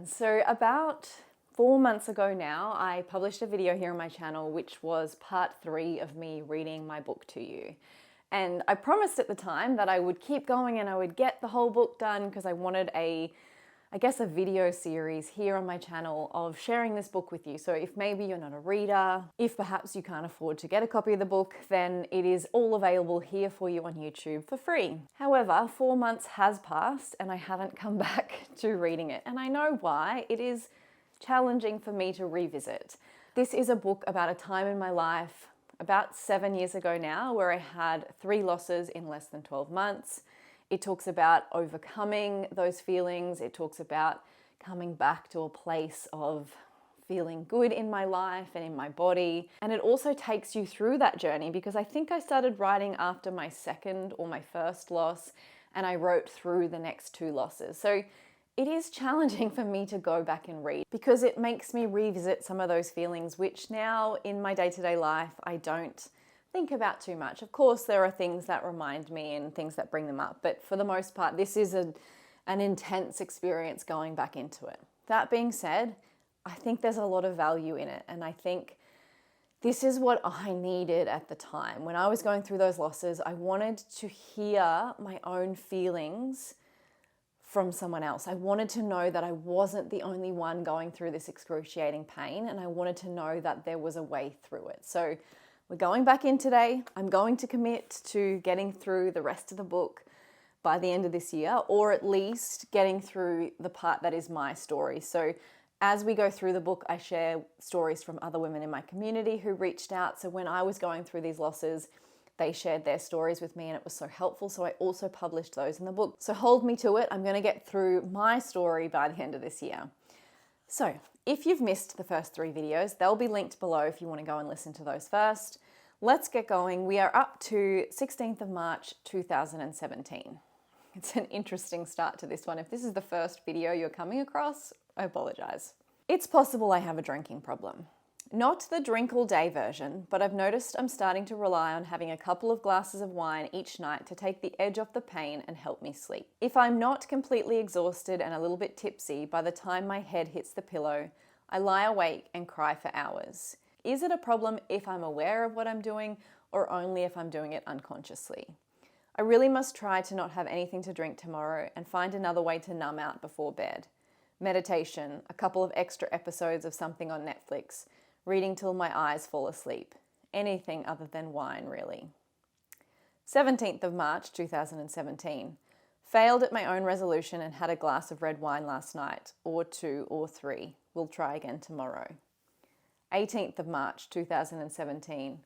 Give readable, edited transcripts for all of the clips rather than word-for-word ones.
So about 4 months ago now, I published a video here on my channel, which was part 3 of me reading my book to you. And I promised at the time that I would keep going and I would get the whole book done because I wanted a video series here on my channel of sharing this book with you. So if maybe you're not a reader, if perhaps you can't afford to get a copy of the book, then it is all available here for you on YouTube for free. However, 4 months has passed and I haven't come back to reading it. And I know why. It is challenging for me to revisit. This is a book about a time in my life, about 7 years ago now, where I had 3 losses in less than 12 months. It talks about overcoming those feelings. It talks about coming back to a place of feeling good in my life and in my body. And it also takes you through that journey because I think I started writing after my second or my first loss, and I wrote through the next 2 losses. So it is challenging for me to go back and read because it makes me revisit some of those feelings, which now in my day-to-day life, I don't think about too much. Of course, there are things that remind me and things that bring them up, but for the most part, this is an intense experience going back into it. That being said, I think there's a lot of value in it, and I think this is what I needed at the time. When I was going through those losses, I wanted to hear my own feelings from someone else. I wanted to know that I wasn't the only one going through this excruciating pain, and I wanted to know that there was a way through it. So we're going back in today. I'm going to commit to getting through the rest of the book by the end of this year, or at least getting through the part that is my story. So as we go through the book, I share stories from other women in my community who reached out. So when I was going through these losses, they shared their stories with me and it was so helpful. So I also published those in the book. So hold me to it. I'm going to get through my story by the end of this year. So if you've missed the first 3 videos, they'll be linked below if you want to go and listen to those first. Let's get going. We are up to 16th of March, 2017. It's an interesting start to this one. If this is the first video you're coming across, I apologize. It's possible I have a drinking problem. Not the drink all day version, but I've noticed I'm starting to rely on having a couple of glasses of wine each night to take the edge off the pain and help me sleep. If I'm not completely exhausted and a little bit tipsy by the time my head hits the pillow, I lie awake and cry for hours. Is it a problem if I'm aware of what I'm doing or only if I'm doing it unconsciously? I really must try to not have anything to drink tomorrow and find another way to numb out before bed. Meditation, a couple of extra episodes of something on Netflix, reading till my eyes fall asleep. Anything other than wine, really. 17th of March, 2017. Failed at my own resolution and had a glass of red wine last night, or 2 or 3. We'll try again tomorrow. 18th of March, 2017.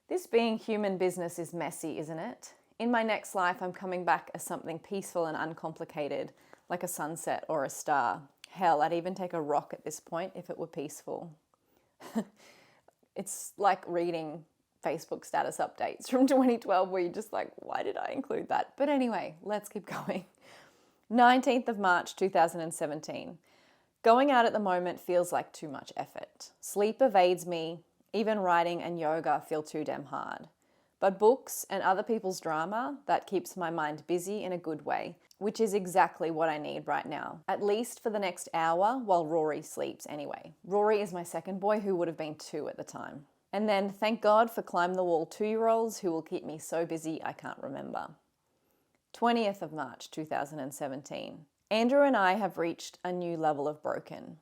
This being human business is messy, isn't it? In my next life, I'm coming back as something peaceful and uncomplicated, like a sunset or a star. Hell, I'd even take a rock at this point if it were peaceful. It's like reading Facebook status updates from 2012 where you're just like, why did I include that? But anyway, let's keep going. 19th of March, 2017. Going out at the moment feels like too much effort. Sleep evades me. Even writing and yoga feel too damn hard. But books and other people's drama, that keeps my mind busy in a good way, which is exactly what I need right now. At least for the next hour while Rory sleeps anyway. Rory is my second boy who would have been 2 at the time. And then thank God for Climb the Wall 2-year-olds who will keep me so busy I can't remember. 20th of March, 2017. Andrew and I have reached a new level of broken.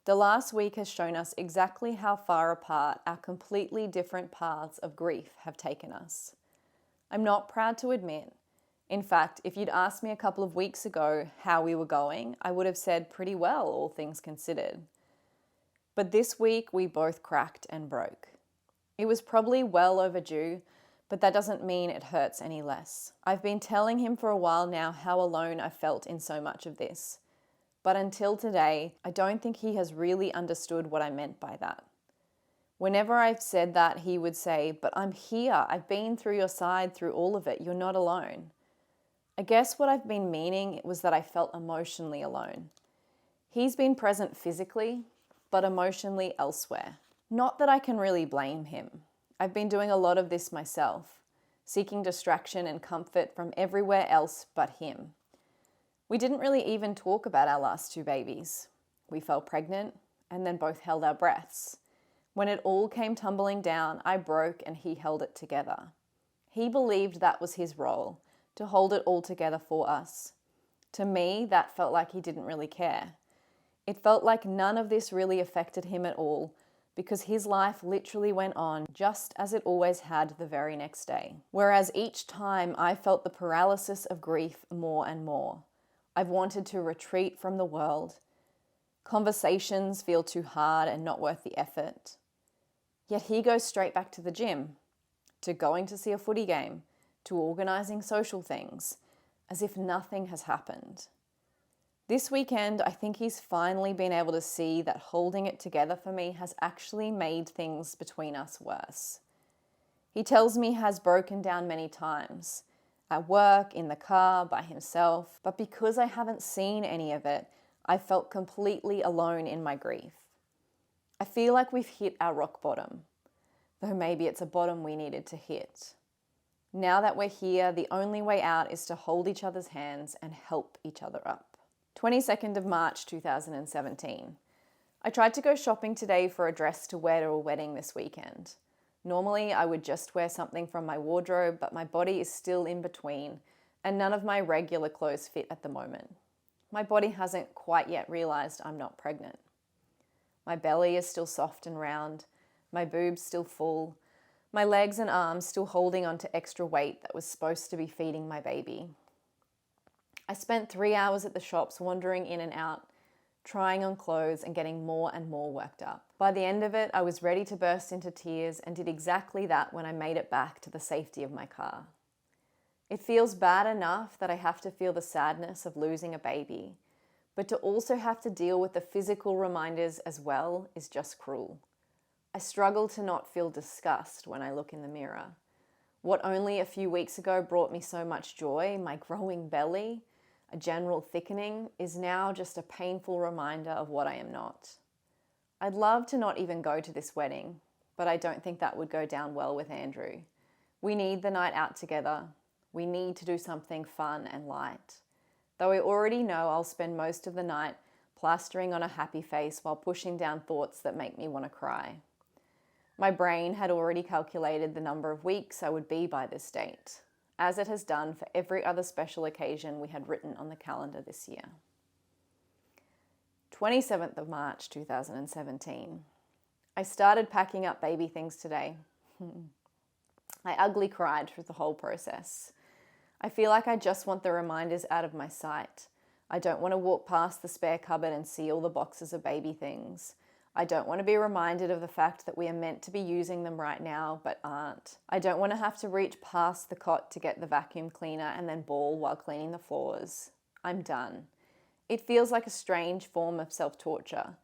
The last week has shown us exactly how far apart our completely different paths of grief have taken us. I'm not proud to admit. In fact, if you'd asked me a couple of weeks ago how we were going, I would have said pretty well, all things considered. But this week we both cracked and broke. It was probably well overdue, but that doesn't mean it hurts any less. I've been telling him for a while now how alone I felt in so much of this. But until today, I don't think he has really understood what I meant by that. Whenever I've said that, he would say, but I'm here. I've been through your side through all of it. You're not alone. I guess what I've been meaning was that I felt emotionally alone. He's been present physically, but emotionally elsewhere. Not that I can really blame him. I've been doing a lot of this myself, seeking distraction and comfort from everywhere else but him. We didn't really even talk about our last 2 babies. We fell pregnant and then both held our breaths. When it all came tumbling down, I broke and he held it together. He believed that was his role, to hold it all together for us. To me, that felt like he didn't really care. It felt like none of this really affected him at all, because his life literally went on just as it always had the very next day. Whereas each time I felt the paralysis of grief more and more. I've wanted to retreat from the world. Conversations feel too hard and not worth the effort. Yet he goes straight back to the gym, to going to see a footy game, to organising social things, as if nothing has happened. This weekend, I think he's finally been able to see that holding it together for me has actually made things between us worse. He tells me he has broken down many times, at work, in the car, by himself, but because I haven't seen any of it, I felt completely alone in my grief. I feel like we've hit our rock bottom, though maybe it's a bottom we needed to hit. Now that we're here, the only way out is to hold each other's hands and help each other up. 22nd of March 2017. I tried to go shopping today for a dress to wear to a wedding this weekend. Normally I would just wear something from my wardrobe, but my body is still in between and none of my regular clothes fit at the moment. My body hasn't quite yet realised I'm not pregnant. My belly is still soft and round, my boobs still full, my legs and arms still holding onto extra weight that was supposed to be feeding my baby. I spent 3 hours at the shops wandering in and out, trying on clothes and getting more and more worked up. By the end of it, I was ready to burst into tears and did exactly that when I made it back to the safety of my car. It feels bad enough that I have to feel the sadness of losing a baby, but to also have to deal with the physical reminders as well is just cruel. I struggle to not feel disgust when I look in the mirror. What only a few weeks ago brought me so much joy, my growing belly, a general thickening, is now just a painful reminder of what I am not. I'd love to not even go to this wedding, but I don't think that would go down well with Andrew. We need the night out together. We need to do something fun and light. Though I already know I'll spend most of the night plastering on a happy face while pushing down thoughts that make me want to cry. My brain had already calculated the number of weeks I would be by this date, as it has done for every other special occasion we had written on the calendar this year. 27th of March 2017. I started packing up baby things today. I ugly cried through the whole process. I feel like I just want the reminders out of my sight. I don't want to walk past the spare cupboard and see all the boxes of baby things. I don't want to be reminded of the fact that we are meant to be using them right now, but aren't. I don't want to have to reach past the cot to get the vacuum cleaner and then bawl while cleaning the floors. I'm done. It feels like a strange form of self-torture,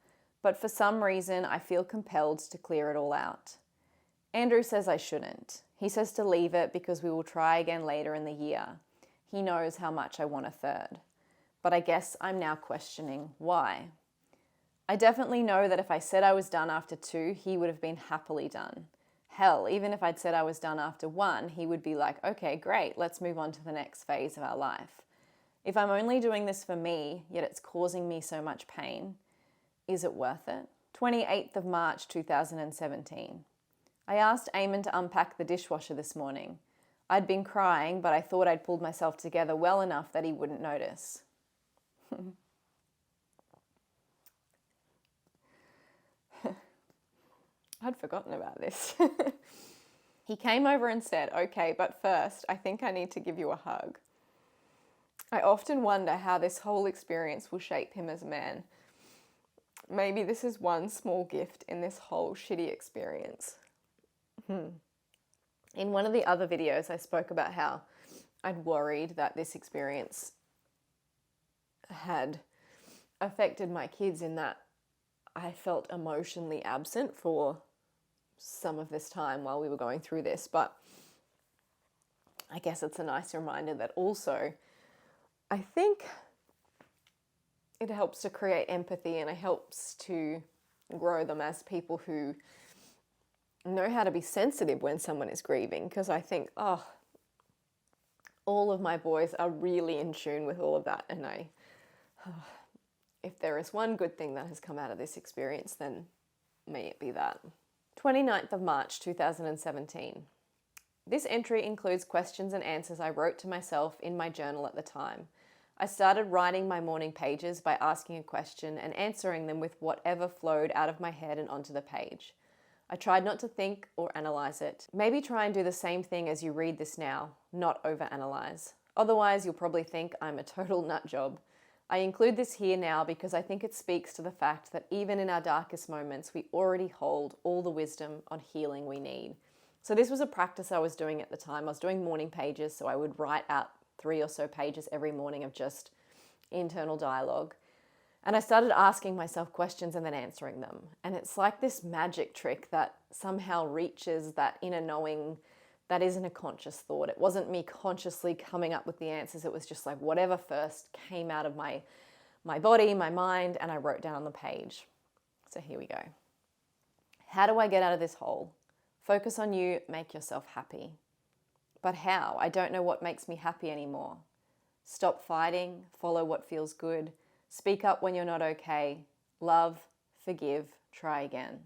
but for some reason I feel compelled to clear it all out. Andrew says I shouldn't. He says to leave it because we will try again later in the year. He knows how much I want a third. But I guess I'm now questioning why. I definitely know that if I said I was done after 2, he would have been happily done. Hell, even if I'd said I was done after 1, he would be like, okay, great, let's move on to the next phase of our life. If I'm only doing this for me, yet it's causing me so much pain, is it worth it? 28th of March 2017. I asked Eamon to unpack the dishwasher this morning. I'd been crying, but I thought I'd pulled myself together well enough that he wouldn't notice. I'd forgotten about this. He came over and said, okay, but first, I think I need to give you a hug. I often wonder how this whole experience will shape him as a man. Maybe this is one small gift in this whole shitty experience. In one of the other videos, I spoke about how I'd worried that this experience had affected my kids in that I felt emotionally absent for some of this time while we were going through this, but I guess it's a nice reminder that also I think it helps to create empathy and it helps to grow them as people who know how to be sensitive when someone is grieving, because I think, all of my boys are really in tune with all of that, and if there is one good thing that has come out of this experience, then may it be that. 29th of March 2017. This entry includes questions and answers I wrote to myself in my journal at the time. I started writing my morning pages by asking a question and answering them with whatever flowed out of my head and onto the page. I tried not to think or analyze it. Maybe try and do the same thing as you read this now, not overanalyze. Otherwise, you'll probably think I'm a total nut job. I include this here now because I think it speaks to the fact that even in our darkest moments, we already hold all the wisdom on healing we need. So this was a practice I was doing at the time. I was doing morning pages, so I would write out 3 or so pages every morning of just internal dialogue. And I started asking myself questions and then answering them. And it's like this magic trick that somehow reaches that inner knowing that isn't a conscious thought. It wasn't me consciously coming up with the answers. It was just like whatever first came out of my body, my mind, and I wrote down on the page. So here we go. How do I get out of this hole? Focus on you, make yourself happy. But how? I don't know what makes me happy anymore. Stop fighting, follow what feels good, speak up when you're not okay, love, forgive, try again.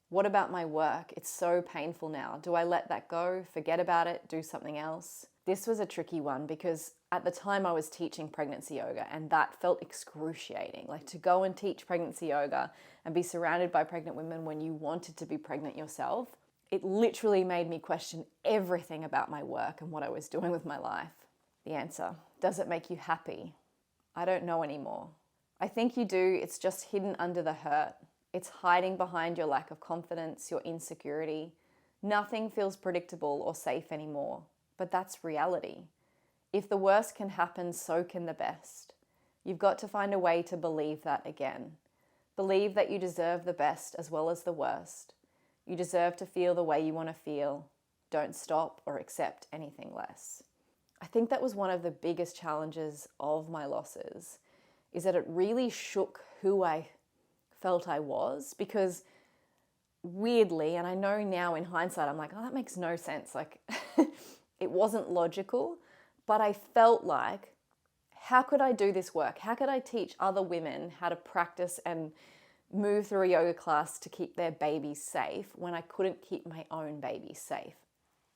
What about my work? It's so painful now. Do I let that go, forget about it, do something else? This was a tricky one because at the time I was teaching pregnancy yoga and that felt excruciating. Like to go and teach pregnancy yoga and be surrounded by pregnant women when you wanted to be pregnant yourself, it literally made me question everything about my work and what I was doing with my life. The answer, does it make you happy? I don't know anymore. I think you do, it's just hidden under the hurt. It's hiding behind your lack of confidence, your insecurity. Nothing feels predictable or safe anymore, but that's reality. If the worst can happen, so can the best. You've got to find a way to believe that again. Believe that you deserve the best as well as the worst. You deserve to feel the way you want to feel. Don't stop or accept anything less. I think that was one of the biggest challenges of my losses, is that it really shook who I felt I was, because weirdly, and I know now in hindsight, I'm like, oh, that makes no sense. Like, it wasn't logical, but I felt like, how could I do this work? How could I teach other women how to practice and move through a yoga class to keep their babies safe when I couldn't keep my own baby safe?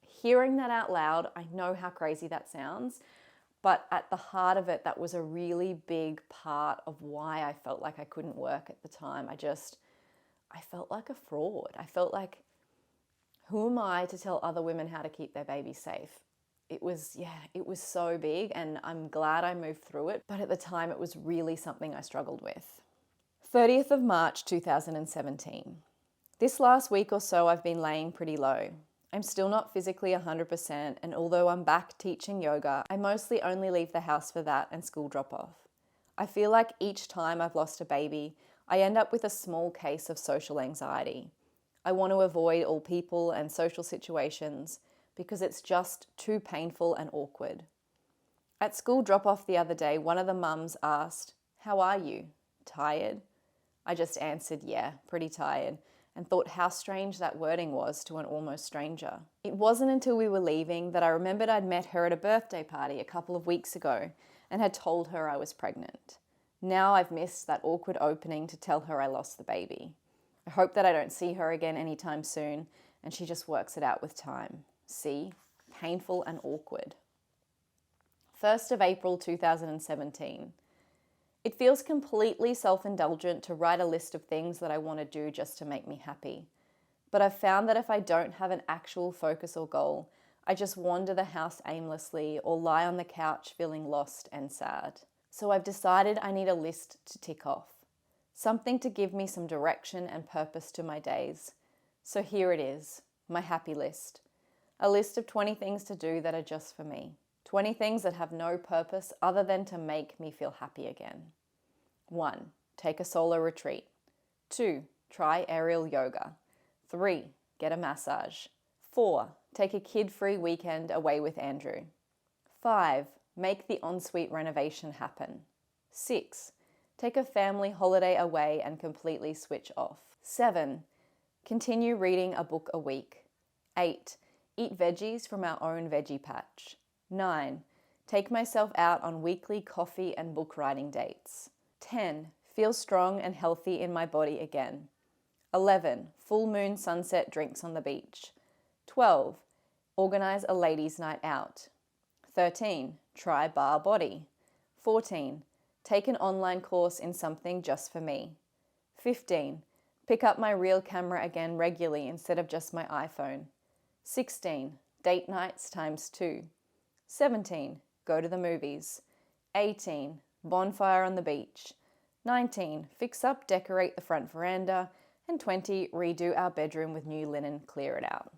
Hearing that out loud, I know how crazy that sounds, but at the heart of it, that was a really big part of why I felt like I couldn't work at the time. I felt like a fraud. I felt like, who am I to tell other women how to keep their babies safe? It was so big, and I'm glad I moved through it. But at the time, it was really something I struggled with. 30th of March, 2017. This last week or so, I've been laying pretty low. I'm still not physically 100%, and although I'm back teaching yoga, I mostly only leave the house for that and school drop-off. I feel like each time I've lost a baby, I end up with a small case of social anxiety. I want to avoid all people and social situations because it's just too painful and awkward. At school drop-off the other day, one of the mums asked, "How are you? Tired?" I just answered, "Yeah, pretty tired," and thought how strange that wording was to an almost stranger. It wasn't until we were leaving that I remembered I'd met her at a birthday party a couple of weeks ago and had told her I was pregnant. Now I've missed that awkward opening to tell her I lost the baby. I hope that I don't see her again anytime soon and she just works it out with time. See? Painful and awkward. 1st of April 2017. It feels completely self-indulgent to write a list of things that I want to do just to make me happy. But I've found that if I don't have an actual focus or goal, I just wander the house aimlessly or lie on the couch feeling lost and sad. So I've decided I need a list to tick off. Something to give me some direction and purpose to my days. So here it is, my happy list. A list of 20 things to do that are just for me. 20 things that have no purpose other than to make me feel happy again. 1. Take a solo retreat. 2. Try aerial yoga. 3. Get a massage. 4. Take a kid-free weekend away with Andrew. 5. Make the ensuite renovation happen. 6. Take a family holiday away and completely switch off. 7. Continue reading a book a week. 8. Eat veggies from our own veggie patch. 9. Take myself out on weekly coffee and book writing dates. 10. Feel strong and healthy in my body again. 11. Full moon sunset drinks on the beach. 12. Organize a ladies' night out. 13. Try bar body. 14. Take an online course in something just for me. 15. Pick up my real camera again regularly instead of just my iPhone. 16. Date nights times 2. 17. Go to the movies. 18. Bonfire on the beach. 19. Fix up, decorate the front veranda. And 20. Redo our bedroom with new linen, clear it out.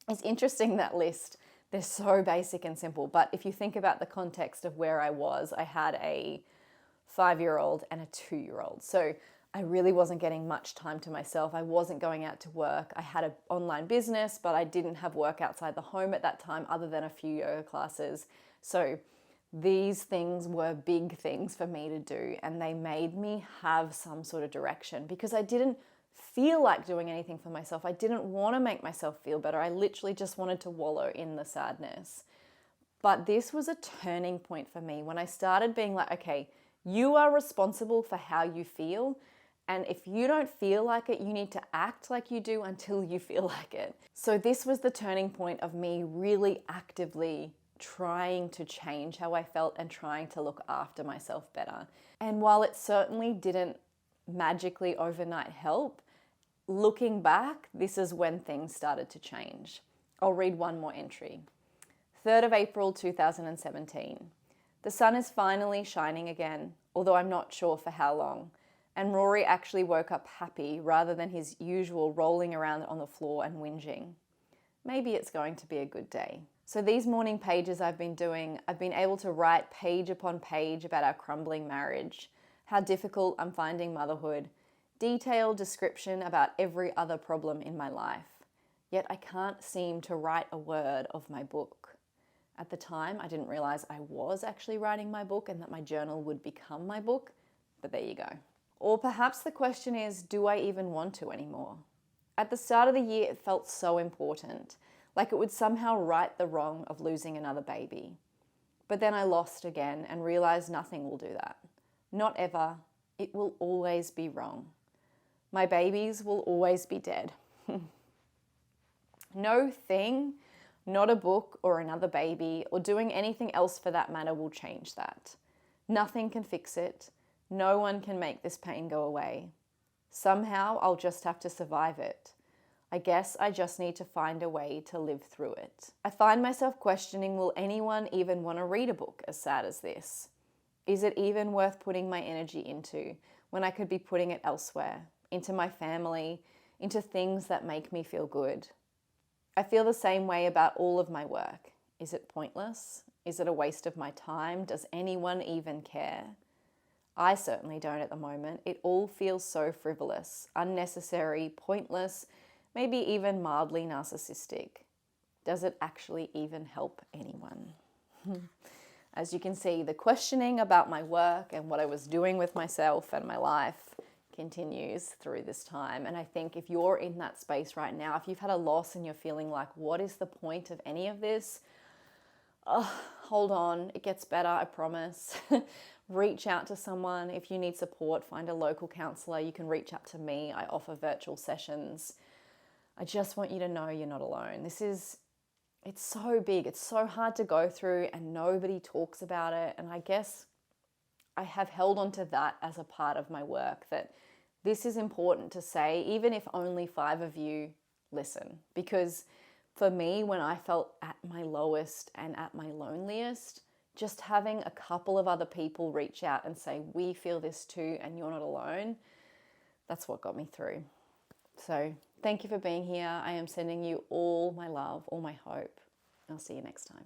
It's interesting, that list. They're so basic and simple, but if you think about the context of where I was, I had a 5-year-old and a 2-year-old. So I really wasn't getting much time to myself. I wasn't going out to work. I had an online business, but I didn't have work outside the home at that time other than a few yoga classes. So these things were big things for me to do, and they made me have some sort of direction because I didn't feel like doing anything for myself. I didn't want to make myself feel better. I literally just wanted to wallow in the sadness. But this was a turning point for me when I started being like, okay, you are responsible for how you feel. And if you don't feel like it, you need to act like you do until you feel like it. So this was the turning point of me really actively trying to change how I felt and trying to look after myself better. And while it certainly didn't magically overnight help, looking back, this is when things started to change. I'll read one more entry. 3rd of April 2017. The sun is finally shining again, although I'm not sure for how long. And Rory actually woke up happy rather than his usual rolling around on the floor and whinging. Maybe it's going to be a good day. So these morning pages I've been doing, I've been able to write page upon page about our crumbling marriage, how difficult I'm finding motherhood, detailed description about every other problem in my life. Yet I can't seem to write a word of my book. At the time, I didn't realize I was actually writing my book and that my journal would become my book, but there you go. Or perhaps the question is, do I even want to anymore? At the start of the year, it felt so important, like it would somehow right the wrong of losing another baby. But then I lost again and realized nothing will do that. Not ever. It will always be wrong. My babies will always be dead. No thing, not a book or another baby or doing anything else for that matter will change that. Nothing can fix it. No one can make this pain go away. Somehow I'll just have to survive it. I guess I just need to find a way to live through it. I find myself questioning, will anyone even want to read a book as sad as this? Is it even worth putting my energy into when I could be putting it elsewhere, into my family, into things that make me feel good? I feel the same way about all of my work. Is it pointless? Is it a waste of my time? Does anyone even care? I certainly don't at the moment. It all feels so frivolous, unnecessary, pointless, maybe even mildly narcissistic. Does it actually even help anyone? As you can see, the questioning about my work and what I was doing with myself and my life continues through this time. And I think if you're in that space right now, if you've had a loss and you're feeling like, what is the point of any of this? Hold on, it gets better, I promise. Reach out to someone. If you need support, find a local counsellor. You can reach out to me. I offer virtual sessions. I just want you to know you're not alone. It's so big. It's so hard to go through and nobody talks about it. And I guess I have held on to that as a part of my work, that this is important to say, even if only 5 of you listen. Because for me, when I felt at my lowest and at my loneliest, just having a couple of other people reach out and say, we feel this too and you're not alone, that's what got me through. So thank you for being here. I am sending you all my love, all my hope. I'll see you next time.